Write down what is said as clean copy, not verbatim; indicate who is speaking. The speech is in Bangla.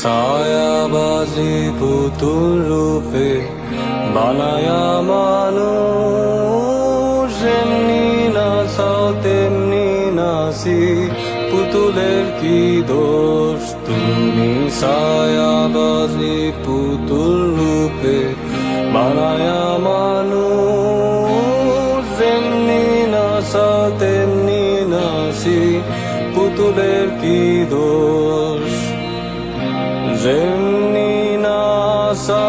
Speaker 1: ছায়াবাজি পুতুল রূপে বানায়া মানুষ, যেমনি নাচাও তেমনি নাচি, পুতুলের কি দোষ? তুমি ছায়াবাজি পুতুল রূপে বানায়া মানুষ, যেমনি নাচাও তেমনি নাচি, পুতুলের কি দোষ? যেমনি নাচা